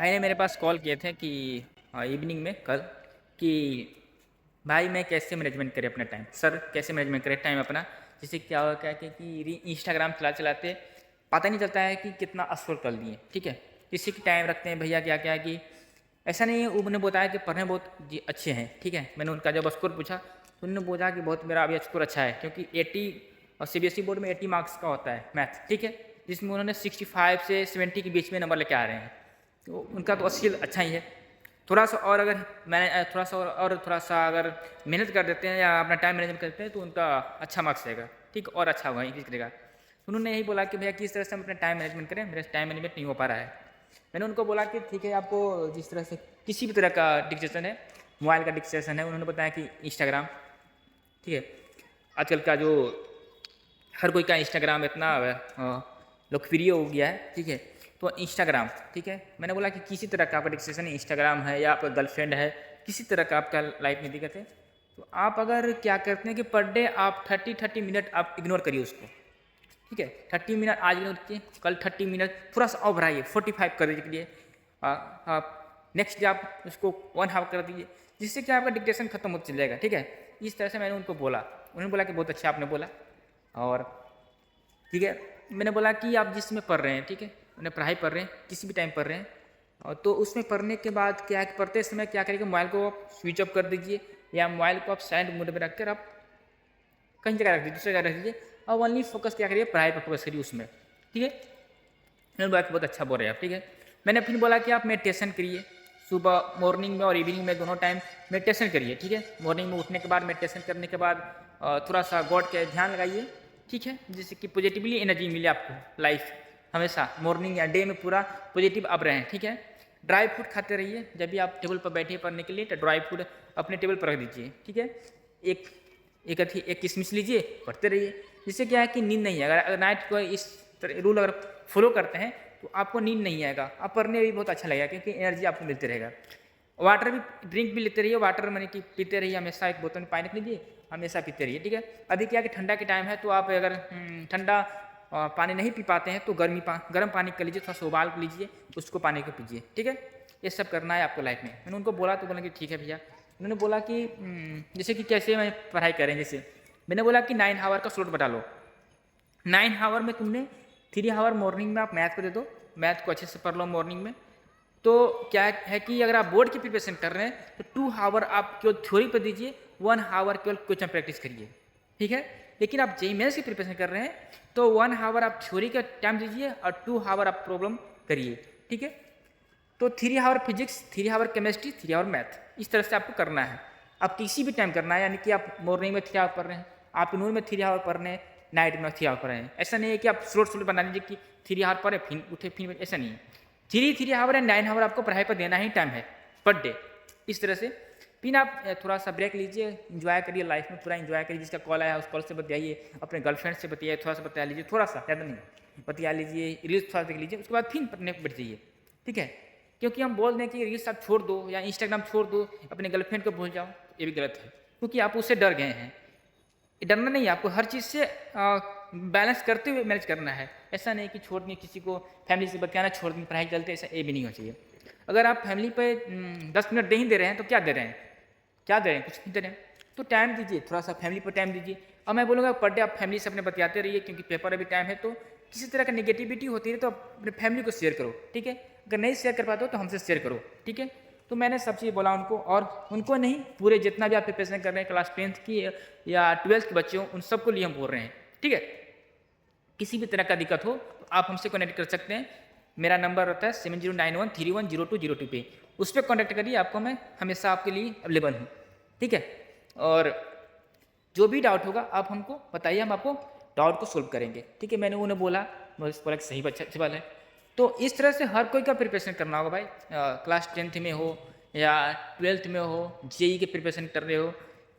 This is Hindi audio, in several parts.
भाई ने मेरे पास कॉल किए थे कि इवनिंग में कल कि भाई मैं कैसे मैनेजमेंट करें अपना टाइम। सर कैसे मैनेजमेंट करें टाइम अपना। जैसे क्या हो क्या कि इंस्टाग्राम चलाते पता नहीं चलता है कि कितना स्क्रॉल कर लिए। ठीक है, किसी की टाइम रखते हैं भैया क्या क्या है कि ऐसा नहीं है। उन्होंने बताया कि पढ़ने बहुत जी अच्छे हैं। ठीक है, मैंने उनका जब स्कोर पूछा तो उन्होंने बोला कि बहुत मेरा अभी स्कोर अच्छा है, क्योंकि 80 और सीबीएसई बोर्ड में 80 मार्क्स का होता है मैथ। ठीक है, जिसमें उन्होंने 65 से 70 के बीच में नंबर लेके आ रहे हैं, तो उनका तो स्किल अच्छा ही है। थोड़ा सा और अगर मैंने थोड़ा सा अगर मेहनत कर देते हैं या अपना टाइम मैनेजमेंट करते हैं तो उनका अच्छा मार्क्स रहेगा। ठीक, और अच्छा होगा इंक्रीज करेगा। तो उन्होंने यही बोला कि भैया किस तरह से हम अपना टाइम मैनेजमेंट करें, मेरा टाइम मैनेजमेंट नहीं हो पा रहा है। मैंने उनको बोला कि ठीक है, आपको जिस तरह से किसी भी तरह का डिस्ट्रैक्शन है, मोबाइल का डिस्ट्रैक्शन है, उन्होंने बताया कि इंस्टाग्राम। ठीक है, आजकल का जो हर कोई का इंस्टाग्राम इतना लोकप्रिय हो गया है। ठीक है, तो इंस्टाग्राम। ठीक है, मैंने बोला कि किसी तरह का आपका डिस्ट्रैक्शन इंस्टाग्राम है या आपका गर्लफ्रेंड है, किसी तरह का आपका लाइफ में दिक्कत है, तो आप अगर क्या करते हैं कि पर डे आप 30 मिनट आप इग्नोर करिए उसको। ठीक है, 30 मिनट आज इग्नोर कीजिए, कल 30 मिनट थोड़ा सा और बढ़ाइए, 45 कर दीजिए। आप नेक्स्ट डे आप उसको 1 हावर कर दीजिए, जिससे कि आपका डिक्टेशन खत्म होता चल जाएगा। ठीक है, इस तरह से मैंने उनको बोला। उन्होंने बोला कि बहुत अच्छा आपने बोला। और ठीक है, मैंने बोला कि आप जिसमें पढ़ रहे हैं, ठीक है, उन्हें पढ़ाई पढ़ रहे हैं, किसी भी टाइम पढ़ रहे हैं, और तो उसमें पढ़ने के बाद क्या है कि पढ़ते समय क्या करिएगा, मोबाइल को आप स्विच ऑफ कर दीजिए या मोबाइल को आप साइलेंट मोड में रखकर आप कहीं जगह रख दीजिए, दूसरी जगह रख दीजिए, और ओनली फोकस क्या करिए, पढ़ाई पर फोकस करिए उसमें। ठीक है, मैंने बोला कि बहुत अच्छा बोल रहे हैं आप। ठीक है, मैंने फिर बोला कि आप मेडिटेशन करिए, सुबह मॉर्निंग में और इवनिंग में दोनों टाइम मेडिटेशन करिए। ठीक है, मॉर्निंग में उठने के बाद मेडिटेशन करने के बाद थोड़ा सा गॉड के ध्यान लगाइए। ठीक है, जिससे कि पॉजिटिवली एनर्जी मिले आपको लाइफ हमेशा मॉर्निंग या डे में पूरा पॉजिटिव अब रहें। ठीक है, ड्राई फ्रूट खाते रहिए, जब भी आप टेबल पर बैठे पढ़ने के लिए तो ड्राई फ्रूट अपने टेबल पर रख दीजिए। ठीक है, एक एक किशमिश लीजिए, पढ़ते रहिए, जिससे क्या है कि नींद नहीं है। अगर नाइट को इस रूल अगर फॉलो करते हैं तो आपको नींद नहीं आएगा, आप पढ़ने में भी बहुत अच्छा लगेगा, क्योंकि एनर्जी आपको मिलते रहेगा। वाटर भी ड्रिंक भी लेते रहिए, वाटर मैंने कि पीते रहिए, हमेशा एक बोतल में पानी रख लीजिए, हमेशा पीते रहिए। ठीक है, अभी क्या है कि ठंडा के टाइम है, तो आप अगर ठंडा पानी नहीं पी पाते हैं तो गर्म पानी कर लीजिए, थोड़ा सा उबाल कर लीजिए, उसको पानी को पीजिए। ठीक है, ये सब करना है आपको लाइफ में। मैंने उनको बोला तो बोला कि ठीक है भैया। उन्होंने बोला कि जैसे कि कैसे मैं पढ़ाई करें, जैसे मैंने बोला कि 9 हावर का स्लॉट बता लो। 9 हावर में तुमने 3 हावर मॉर्निंग में आप मैथ को दे दो, मैथ को अच्छे से पढ़ लो मॉर्निंग में। तो क्या है कि अगर आप बोर्ड की प्रिपरेशन कर रहे हैं तो 2 हावर आप केवल थ्योरी पर दीजिए, 1 हावर केवल क्वेश्चन प्रैक्टिस करिए। ठीक है, लेकिन आप जेई मेंस की प्रिपरेशन कर रहे हैं तो 1 हावर आप थ्योरी का टाइम दीजिए और 2 हावर आप प्रॉब्लम करिए। ठीक है, तो 3 हावर फिजिक्स, 3 हावर केमिस्ट्री, 3 हावर मैथ, इस तरह से आपको करना है। आप किसी भी टाइम करना है, यानी कि आप मॉर्निंग में 3 हावर पढ़ रहे हैं, आफ्टरनून में 3 हावर पढ़ रहे हैं, नाइट में 3 हावर पढ़ रहे हैं। ऐसा नहीं है कि आप स्लोट बना लीजिए कि 3 हावर पढ़े फिर उठे फिर, ऐसा नहीं है। 3 हावर या 9 हावर आपको पढ़ाई पर देना ही टाइम है पर डे। इस तरह से फिर आप थोड़ा सा ब्रेक लीजिए, इंजॉय करिए, लाइफ में पूरा इंजॉय करिए। जिसका कॉल आया उस कॉल से बतियाइए, अपने गर्लफ्रेंड से बतियाइए, थोड़ा सा बतिया लीजिए, थोड़ा सा, ज़्यादा नहीं, बतिया लीजिए, रील्स थोड़ा देख लीजिए, उसके बाद फिर पढ़ने पर बैठ जाइए। ठीक है, क्योंकि हम बोल दें कि रील्स आप छोड़ दो या इंस्टाग्राम छोड़ दो, अपने गर्लफ्रेंड को भूल जाओ, ये भी गलत है, क्योंकि आप उससे डर गए हैं। डरना नहीं है, आपको हर चीज़ से बैलेंस करते हुए मैनेज करना है। ऐसा नहीं कि छोड़ दें किसी को, फैमिली से बतियाना छोड़ दें, पढ़ाई चलते, ऐसा ये भी नहीं होना चाहिए। अगर आप फैमिली पे 10 मिनट दे ही दे रहे हैं तो क्या दे रहे हैं, क्या दे रहे हैं, कुछ नहीं दे रहे हैं। तो टाइम दीजिए, थोड़ा सा फैमिली पर टाइम दीजिए। और मैं बोलूँगा पर डे आप फैमिली से अपने बतियाते रहिए, क्योंकि पेपर अभी टाइम है, तो किसी तरह का नेगेटिविटी होती है तो अपने फैमिली को शेयर करो। ठीक है, अगर नहीं शेयर कर पाते हो तो हमसे शेयर करो। ठीक है, तो मैंने सब चीज़ बोला उनको, और उनको नहीं, पूरे जितना भी आप प्रिपरेशन कर रहे हैं, क्लास 10th की या 12th के बच्चे हों, उन सबको लिए हम बोल रहे हैं। ठीक है, किसी भी तरह का दिक्कत हो तो आप हमसे कनेक्ट कर सकते हैं। मेरा नंबर रहता है 7091310202 पे, उस पर कॉन्टैक्ट करिए, आपको मैं हमेशा आपके लिए अवेलेबल हूँ। ठीक है, और जो भी डाउट होगा आप हमको बताइए, हम आपको डाउट को सोल्व करेंगे। ठीक है, मैंने उन्हें बोला, बोला कि सही बच्चा सवाल है। तो इस तरह से हर कोई का प्रिपरेशन करना होगा भाई, क्लास 10th में हो या 12th में हो, जेई के प्रिपरेशन कर रहे हो।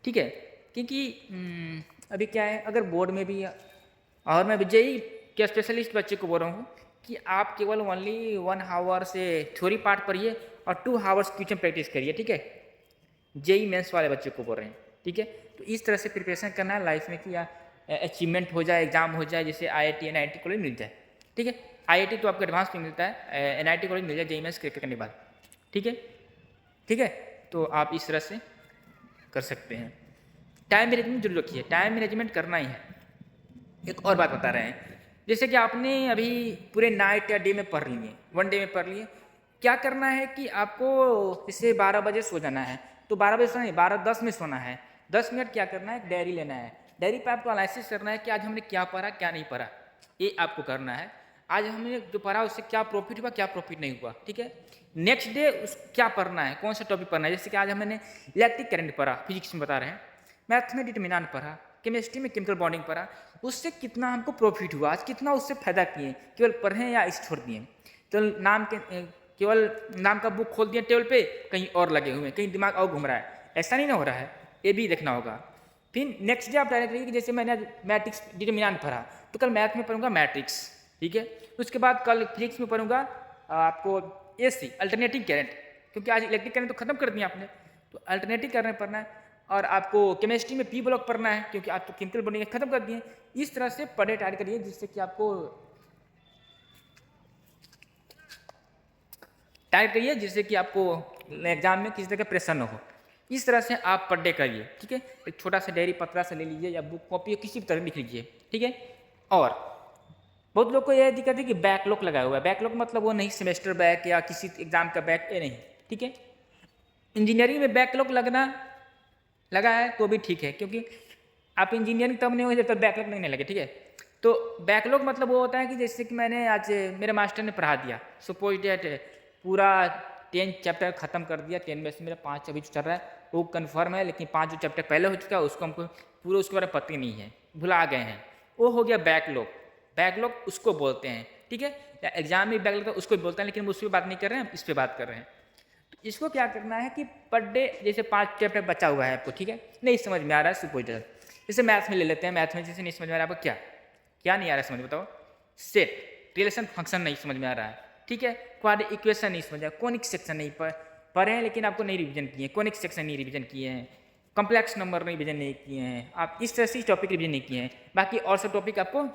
ठीक है, क्योंकि अभी क्या है, अगर बोर्ड में भी, और मैं जेई के स्पेशलिस्ट बच्चे को बोल रहा हूँ कि आप केवल ओनली 1 हावर से थ्योरी पार्ट पढ़िए और 2 हावर्स क्वेश्चन प्रैक्टिस करिए। ठीक है, जेई मेंस वाले बच्चे को बोल रहे हैं। ठीक है, तो इस तरह से प्रिपरेशन करना है लाइफ में कि अचीवमेंट हो जाए, एग्जाम हो जाए, जैसे IIT NIT कॉलेज मिल जाए। ठीक है, IIT तो आपको एडवांस में मिलता है, NIT कॉलेज मिल जाए JEE मेंस क्लियर करने के बाद। ठीक है, ठीक है, तो आप इस तरह से कर सकते हैं। टाइम मैनेजमेंट जरूर रखिए, टाइम मैनेजमेंट करना ही है। एक और बात बता रहे हैं, जैसे कि आपने अभी पूरे नाइट या डे में पढ़ लिए, वन डे में पढ़ लिए, क्या करना है कि आपको जैसे 12 बजे सो जाना है, तो 12 बजे सोना नहीं, 12:10 में सोना है। 10 मिनट क्या करना है, डायरी लेना है। डायरी पे आपको एनालिसिस करना है कि आज हमने क्या पढ़ा क्या नहीं पढ़ा, ये आपको करना है। आज हमने जो पढ़ा उससे क्या प्रॉफिट हुआ क्या प्रॉफिट नहीं हुआ। ठीक है, नेक्स्ट डे उस क्या पढ़ना है, कौन सा टॉपिक पढ़ना है। जैसे कि आज हमने इलेक्ट्रिक करंट पढ़ा, फिजिक्स में बता रहे हैं, मैथ में डिटर्मिनेंट पढ़ा, केमिस्ट्री में केमिकल बॉन्डिंग पढ़ा, उससे कितना हमको प्रॉफिट हुआ, आज कितना उससे फायदा किए, केवल पढ़ें या इस छोड़ दिए। तो केवल नाम का बुक खोल दिए टेबल पे, कहीं और लगे हुए हैं, कहीं दिमाग और घूम रहा है, ऐसा नहीं ना हो रहा है, ये भी देखना होगा। फिर नेक्स्ट डे आप डायरेक्ट करिए कि जैसे मैंने मैट्रिक्स डिटर्मिनेंट पढ़ा, तो कल मैथ में पढ़ूंगा मैट्रिक्स। ठीक है, उसके बाद कल फिजिक्स में पढ़ूंगा आपको AC अल्टरनेटिव करंट, क्योंकि आज इलेक्ट्रिक करंट तो खत्म कर दिया आपने, तो अल्टरनेटिव करंट पढ़ना है। और आपको केमिस्ट्री में P ब्लॉक पढ़ना है, क्योंकि आप तो केमिकल बॉन्डिंग खत्म कर दिए। इस तरह से पढ़े टाइट करिए जिससे कि आपको टाइट करिए, जिससे कि आपको एग्जाम में किसी तरह का प्रेशर न हो। इस तरह से आप पर डे करिए। ठीक है, एक छोटा सा डायरी पतला सा ले लीजिए या बुक कॉपी या किसी भी तरह लिख लीजिए। ठीक है, और बहुत लोग को यह दिक्कत है कि बैकलॉग लगाया हुआ है। बैकलॉग मतलब वो नहीं सेमेस्टर बैक या किसी एग्जाम का बैक, ये नहीं। ठीक है, इंजीनियरिंग में बैकलॉग लगा है तो भी ठीक है, क्योंकि आप इंजीनियरिंग तब नहीं हो जब तक बैकलॉग नहीं लगे। ठीक है, तो बैकलॉग मतलब वो होता है कि जैसे कि मैंने आज मेरे मास्टर ने पढ़ा दिया, सपोज डेट पूरा 10 चैप्टर खत्म कर दिया, 10 में से मेरा 5 अभी चल रहा है, वो कंफर्म है, लेकिन 5 जो चैप्टर पहले हो चुका है उसको हमको पूरा उसके बारे में पता ही नहीं है, भुला गए हैं, वो हो गया बैकलॉग। बैकलॉग उसको बोलते हैं। ठीक है, या एग्जाम में बैकलॉग उसको बोलते हैं, लेकिन हम उस पर बात नहीं कर रहे हैं, इस पर बात कर रहे हैं। तो इसको क्या करना है कि पर डे जैसे 5 चैप्टर बचा हुआ है आपको, ठीक है, नहीं समझ में आ रहा है सपोज जैसे मैथ में ले लेते हैं, मैथ में जैसे नहीं समझ में आ रहा है आपको, क्या नहीं आ रहा है समझ, बताओ। सेट रिलेशन फंक्शन नहीं समझ में आ रहा है। ठीक है, क्वाड्रेटिक इक्वेशन नहीं समझ, कोनिक सेक्शन नहीं पढ़े हैं, लेकिन आपको नहीं रिवीजन किए हैं, कोनिक सेक्शन नहीं रिवीजन किए हैं, कॉम्प्लेक्स नंबर नहीं रिवीजन नहीं किए हैं, आप इस तरह से टॉपिक रिवीजन नहीं किए हैं। बाकी और सब टॉपिक आपको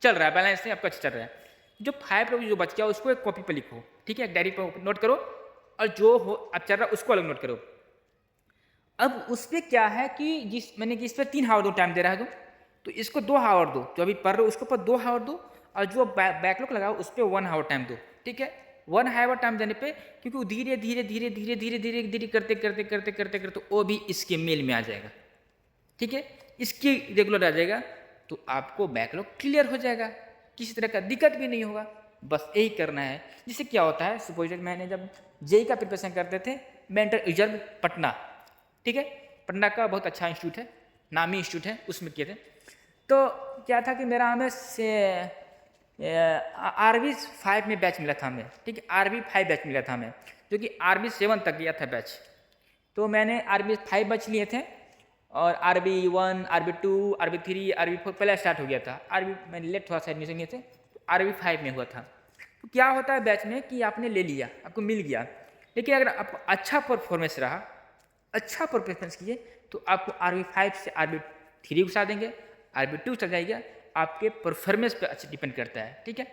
चल रहा है, बैलेंस से आपका अच्छा चल रहा है। जो 5 टॉपिक जो बच गया उसको एक कॉपी पर लिखो। ठीक है, एक डायरी पर नोट करो, और जो हो अब चल रहा है उसको अलग नोट करो। अब उस पर क्या है कि मैंने कि इस पर 3 हावर दो टाइम दे रहा है तो इसको 2 हावर दो, जो अभी पढ़ रहे हो उसके ऊपर 2 हावर दो, और जो बैकलॉग लगाओ उस पर 1 हावर टाइम दो। ठीक है, 1 हावर टाइम देने पे, क्योंकि वो धीरे धीरे धीरे धीरे धीरे धीरे धीरे करते करते करते करते करते वो भी इसके मेल में आ जाएगा। ठीक है, इसकी रेगुलर आ जाएगा, तो आपको बैकलॉग क्लियर हो जाएगा, किसी तरह का दिक्कत भी नहीं होगा। बस यही करना है। जिससे क्या होता है, सपोज मैंने जब JEE का प्रिपरेशन करते थे, मेंटर रिजर्व पटना, ठीक है, पटना का बहुत अच्छा इंस्टीट्यूट है, नामी इंस्टीट्यूट है, उसमें किए थे। तो क्या था कि मेरा हमें से RB 5 में बैच मिला था हमें। ठीक है, RB 5 बैच मिला था हमें, जो कि RB 7 तक गया था बैच। तो मैंने RB 5 बैच लिए थे, और RB 1, RB 2, RB 3, RB 4 पहले स्टार्ट हो गया था। RB मैंने लेट थोड़ा सा एडमिशन लिए थे, तो RB 5 में हुआ था। तो क्या होता है बैच में कि आपने ले लिया, आपको मिल गया, लेकिन अगर आपको अच्छा परफॉर्मेंस रहा, अच्छा परफॉर्मेंस किए, तो आपको RB 5 से RB 3 घुसा देंगे, RB 2 चल जाएगा। आपके परफॉर्मेंस पे अच्छा डिपेंड करता है। ठीक है,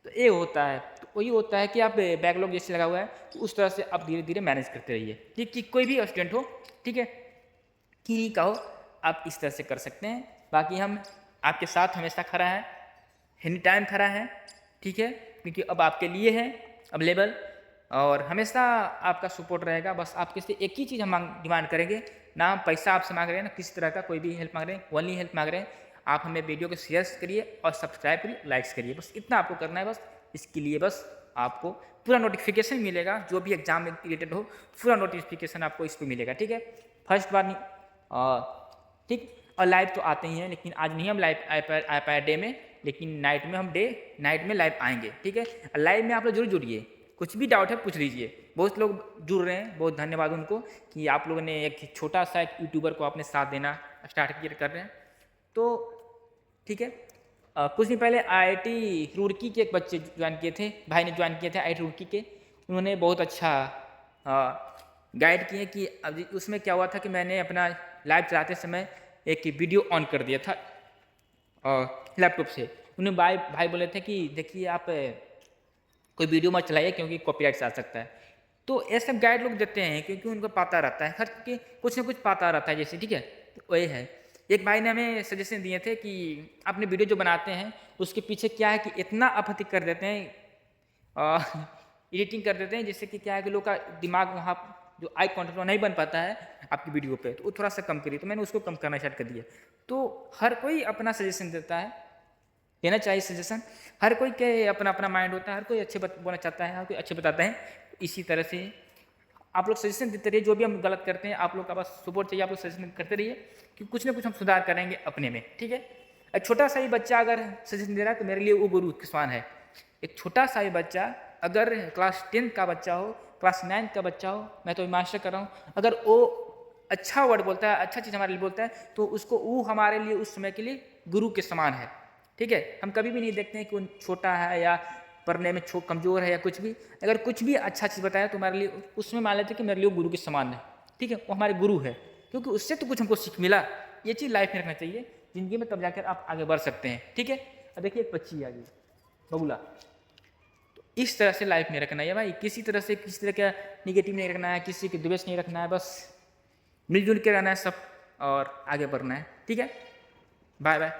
तो ये होता है। तो वही होता है कि आप बैकलॉग जैसे लगा हुआ है, तो उस तरह से आप धीरे धीरे मैनेज करते रहिए। ठीक, कि कोई भी स्टूडेंट हो, ठीक है, कि कहो, आप इस तरह से कर सकते हैं। बाकी हम आपके साथ हमेशा खड़ा है, एनी टाइम खड़ा है। ठीक है, क्योंकि अब आपके लिए है अवेलेबल, और हमेशा आपका सपोर्ट रहेगा। बस आपके से एक ही चीज़ हम डिमांड करेंगे, ना हम पैसा आपसे मांग रहे हैं, ना किसी तरह का कोई भी हेल्प मांग रहे हैं, ओनली हेल्प मांग रहे हैं। आप हमें वीडियो को शेयर करिए और सब्सक्राइब करिए, लाइक्स करिए, बस इतना आपको करना है। बस इसके लिए बस आपको पूरा नोटिफिकेशन मिलेगा, जो भी एग्जाम में रिलेटेड हो, पूरा नोटिफिकेशन आपको इस पर मिलेगा। ठीक है, फर्स्ट बार नहीं, ठीक। और लाइव तो आते ही हैं, लेकिन आज नहीं हम लाइव आ पाए डे में, लेकिन नाइट में हम नाइट में लाइव आएंगे। ठीक है, लाइव में आप लोग जरूर जुड़िए, कुछ भी डाउट है पूछ लीजिए। बहुत लोग जुड़ रहे हैं, बहुत धन्यवाद उनको कि आप लोगों ने एक छोटा सा एक यूट्यूबर को आपने साथ देना स्टार्ट कर रहे हैं। तो ठीक है, कुछ दिन पहले IIT रुड़की के एक बच्चे ज्वाइन किए थे, भाई ने ज्वाइन किए थे IIT रुड़की के। उन्होंने बहुत अच्छा गाइड किए कि अब उसमें क्या हुआ था कि मैंने अपना लाइव चलाते समय एक वीडियो ऑन कर दिया था लैपटॉप से, उन्हें भाई भाई बोले थे कि देखिए आप कोई वीडियो मत चलाइए क्योंकि कॉपीराइट से आ सकता है। तो ऐसे गाइड लोग देते हैं क्योंकि उनको पता रहता है, हर के कुछ ना कुछ पता रहता है जैसे, ठीक है। तो वही है, एक भाई ने हमें सजेशन दिए थे कि अपने वीडियो जो बनाते हैं उसके पीछे क्या है कि इतना आपत्ति कर देते हैं, एडिटिंग कर देते हैं, जिससे कि क्या है कि लोग का दिमाग वहाँ जो आई कॉन्टेक्ट नहीं बन पाता है आपकी वीडियो पे, तो वो थोड़ा सा कम करिए। तो मैंने उसको कम करना स्टार्ट कर दिया। तो हर कोई अपना सजेशन देता है, देना चाहिए सजेशन। हर कोई के अपना अपना माइंड होता है, हर कोई अच्छे बोलना चाहता है, हर कोई अच्छे बताते हैं। तो इसी तरह से आप लोग सजेशन देते रहिए, जो भी हम गलत करते हैं आप लोग का बस सपोर्ट चाहिए, आप लोग सजेशन करते रहिए कि कुछ ना कुछ हम सुधार करेंगे अपने में, ठीक है। एक छोटा सा ही बच्चा अगर सजेशन दे रहा है तो मेरे लिए वो गुरु के समान है। एक छोटा सा ही बच्चा अगर क्लास 10 का बच्चा हो, क्लास 9 का बच्चा हो, मैं तो मास्टर कर रहा हूँ, अगर वो अच्छा वर्ड बोलता है, अच्छा चीज़ हमारे लिए बोलता है, तो उसको वो हमारे लिए उस समय के लिए गुरु के समान है, ठीक है। हम कभी भी नहीं देखते हैं कि वो छोटा है या पढ़ने में कमज़ोर है या कुछ भी। अगर कुछ भी अच्छा चीज़ बताया तो हमारे लिए उसमें मान लेते हैं कि मेरे लिए वो गुरु के समान है, ठीक है। वो हमारे गुरु है क्योंकि उससे तो कुछ हमको सीख मिला। ये चीज़ लाइफ में रखना चाहिए ज़िंदगी में, तब जाकर आप आगे बढ़ सकते हैं, ठीक है। अब देखिए एक पक्षी आ गई बगुला, तो इस तरह से लाइफ में रखना है भाई। किसी तरह से किसी तरह का निगेटिव नहीं रखना है, किसी के द्वेष नहीं रखना है, बस मिलजुल के रहना है सब और आगे बढ़ना है, ठीक है। Bye bye.